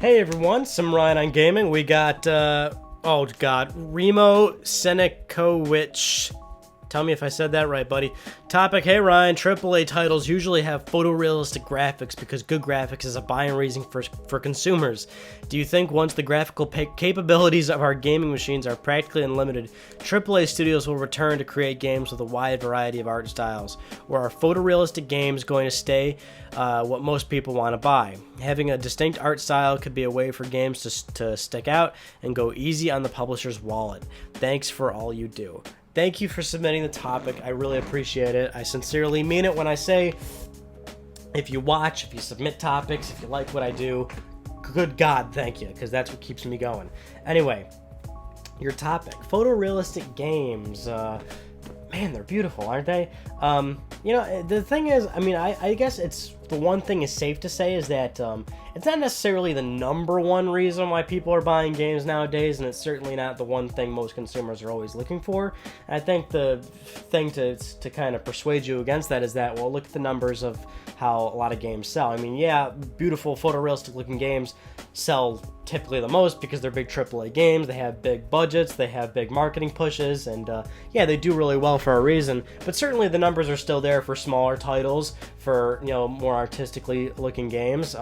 Hey everyone, some Ryan on Gaming. We got, oh god, Remo Senekowicz. Tell me if I said that right, buddy. Topic, hey Ryan, AAA titles usually have photorealistic graphics because good graphics is a buying reason for consumers. Do you think once the graphical capabilities of our gaming machines are practically unlimited, AAA studios will return to create games with a wide variety of art styles? Or are photorealistic games going to stay what most people want to buy? Having a distinct art style could be a way for games to stick out and go easy on the publisher's wallet. Thanks for all you do. Thank you for submitting the topic. I really appreciate it. I sincerely mean it when I say if you watch, if you submit topics, if you like what I do, good God, thank you, because that's what keeps me going. Anyway, your topic, photorealistic games. Man, they're beautiful, aren't they? The thing is, I guess it's the one thing is safe to say is that it's not necessarily the number one reason why people are buying games nowadays, and it's certainly not the one thing most consumers are always looking for. And I think the thing to kind of persuade you against that is that, well, look at the numbers of how a lot of games sell. I mean, yeah, beautiful photorealistic looking games sell typically the most because they're big AAA games, they have big budgets, they have big marketing pushes, and yeah, they do really well for a reason. But certainly the numbers are still there for smaller titles, for more artistically looking games,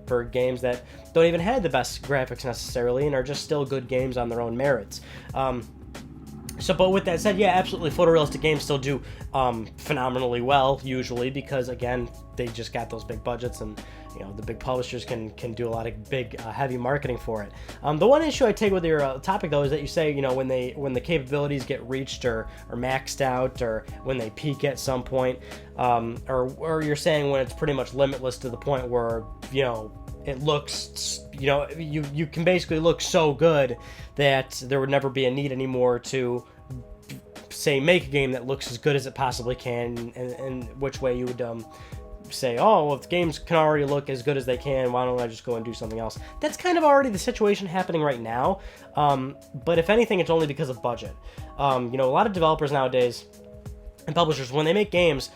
for games that don't even have the best graphics necessarily and are just still good games on their own merits. But with that said, yeah, absolutely, photorealistic games still do phenomenally well, usually, because, again, they just got those big budgets, and, the big publishers can do a lot of big, heavy marketing for it. The one issue I take with your topic, though, is that you say, when the capabilities get reached or maxed out, or when they peak at some point, or you're saying when it's pretty much limitless to the point where, it looks, you can basically look so good that there would never be a need anymore to, say, make a game that looks as good as it possibly can, and which way you would say, oh, well, if games can already look as good as they can, why don't I just go and do something else? That's kind of already the situation happening right now, but if anything, it's only because of budget. A lot of developers nowadays and publishers, when they make games,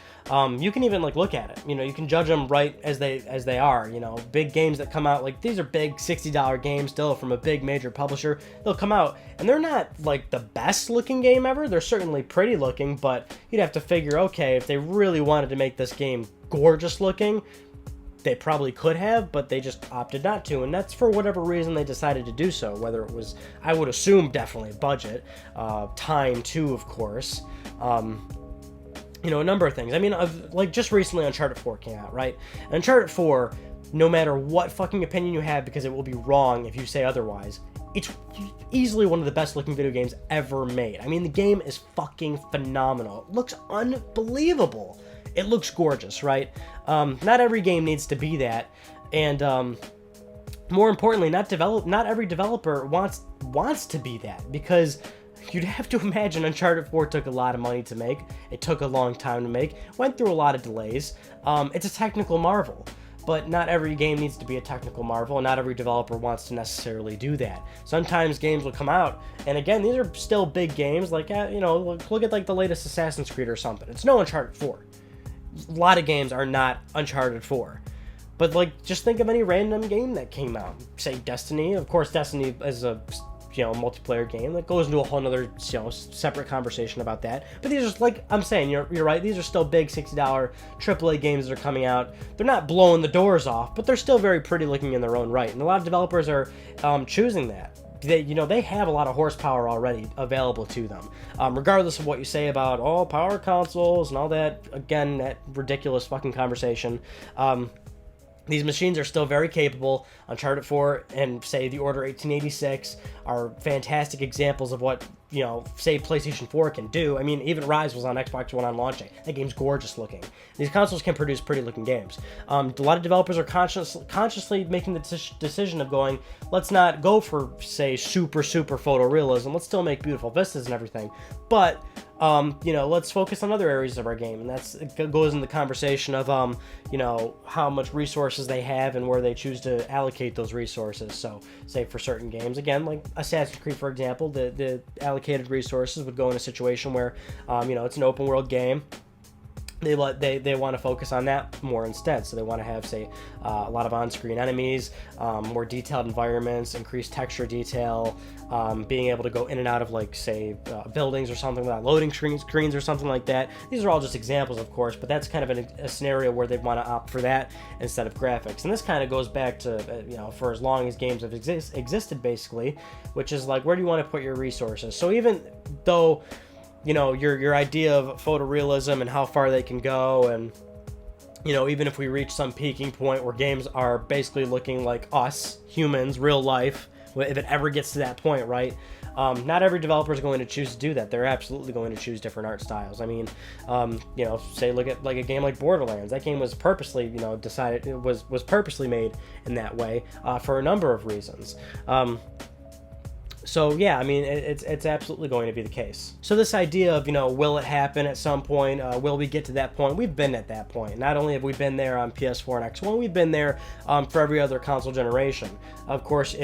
you can even look at it. You can judge them right as they are. Big games that come out, these are big $60 games still from a big major publisher. They'll come out and they're not the best looking game ever. They're certainly pretty looking, but you'd have to figure, okay, if they really wanted to make this game gorgeous looking, they probably could have, but they just opted not to, and that's for whatever reason they decided to do so. Whether it was, I would assume, definitely budget, time too, of course. A number of things. I mean, just recently Uncharted 4 came out, right? And Uncharted 4, no matter what fucking opinion you have, because it will be wrong if you say otherwise, it's easily one of the best looking video games ever made. I mean, the game is fucking phenomenal. It looks unbelievable. It looks gorgeous, right? Not every game needs to be that, and more importantly, not every developer wants to be that, because you'd have to imagine Uncharted 4 took a lot of money to make. It took a long time to make. Went through a lot of delays. It's a technical marvel. But not every game needs to be a technical marvel, and not every developer wants to necessarily do that. Sometimes games will come out, and again, these are still big games. Look at the latest Assassin's Creed or something. It's no Uncharted 4. A lot of games are not Uncharted 4. But just think of any random game that came out. Say Destiny. Of course, Destiny is a multiplayer game that goes into a whole nother separate conversation about that. But these are, I'm saying, you're right, these are still big $60 AAA games that are coming out. They're not blowing the doors off, but they're still very pretty looking in their own right, and a lot of developers are choosing that. They have a lot of horsepower already available to them, regardless of what you say about power consoles and all that. Again, that ridiculous fucking conversation. These machines are still very capable. Uncharted 4 and, say, The Order 1886 are fantastic examples of what, say, PlayStation 4 can do. I mean, even Rise was on Xbox One on launching. That game's gorgeous looking. These consoles can produce pretty looking games. A lot of developers are consciously making the decision of going, let's not go for, say, super photorealism. Let's still make beautiful vistas and everything. But let's focus on other areas of our game, and it goes in the conversation of, how much resources they have and where they choose to allocate those resources. So, say for certain games, again, like Assassin's Creed, for example, the allocated resources would go in a situation where, it's an open world game. they want to focus on that more instead. So they want to have, say, a lot of on-screen enemies, more detailed environments, increased texture detail, being able to go in and out of, like, say, buildings or something without loading screens or something like that. These are all just examples, of course, but that's kind of a scenario where they want to opt for that instead of graphics. And this kind of goes back to, you know, for as long as games have existed, basically, which is like, where do you want to put your resources? So even though, you know, your idea of photorealism and how far they can go, and, you know, even if we reach some peaking point where games are basically looking like us, humans, real life, if it ever gets to that point, right? Not every developer is going to choose to do that. They're absolutely going to choose different art styles. I mean, you know, say, look at like a game like Borderlands. That game was purposely, you know, decided, it was purposely made in that way for a number of reasons. So yeah, I mean, it's absolutely going to be the case. So this idea of, you know, will it happen at some point? Will we get to that point? We've been at that point. Not only have we been there on PS4 and X1, we've been there for every other console generation. Of course,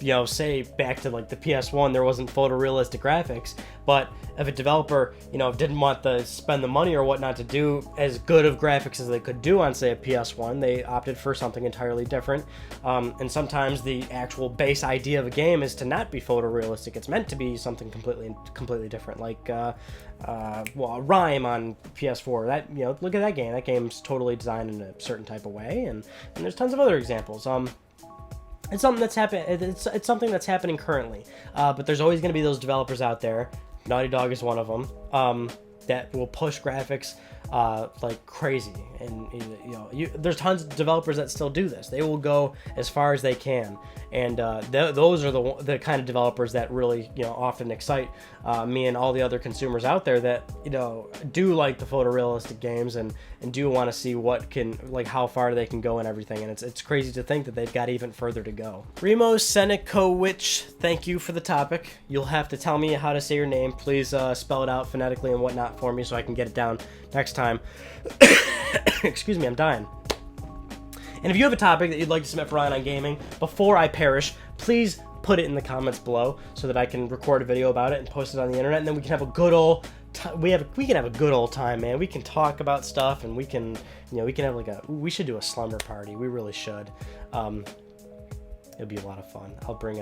you know, say back to like the PS1, there wasn't photorealistic graphics, but if a developer, you know, didn't want to spend the money or whatnot to do as good of graphics as they could do on, say, a PS1, they opted for something entirely different. And sometimes the actual base idea of a game is to not be photorealistic. It's meant to be something completely different, like well, Rime on PS4. That, you know, look at that game. That game's totally designed in a certain type of way, and there's tons of other examples. It's something that's happening. It's something that's happening currently, but there's always going to be those developers out there. Naughty Dog is one of them, that will push graphics like crazy, and you know, there's tons of developers that still do this. They will go as far as they can, and those are the kind of developers that really, you know, often excite me and all the other consumers out there that, you know, do like the photorealistic games and do want to see what can, like, how far they can go and everything. And it's crazy to think that they've got even further to go. Remo Senekowicz, thank you for the topic. You'll have to tell me how to say your name. Please spell it out phonetically and whatnot for me so I can get it down next time. Excuse me, I'm dying. And if you have a topic that you'd like to submit for Ryan on Gaming before I perish, please put it in the comments below so that I can record a video about it and post it on the internet, and then we can have a good old we can have a good old time, man. We can talk about stuff, and we can, you know, we can have like we should do a slumber party. We really should. It'll be a lot of fun. I'll bring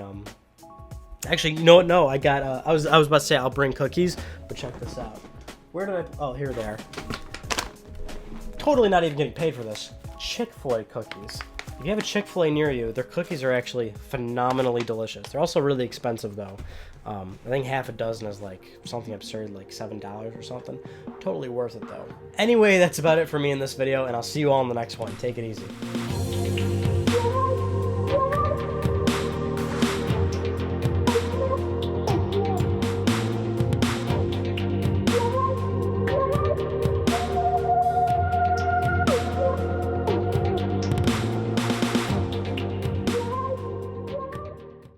actually, you know what? No, I got I was about to say I'll bring cookies, but check this out. Where did I? Oh, here they are. Totally not even getting paid for this. Chick-fil-A cookies. If you have a Chick-fil-A near you, their cookies are actually phenomenally delicious. They're also really expensive, though. I think half a dozen is like something absurd, like $7 or something. Totally worth it, though. Anyway, that's about it for me in this video, and I'll see you all in the next one. Take it easy.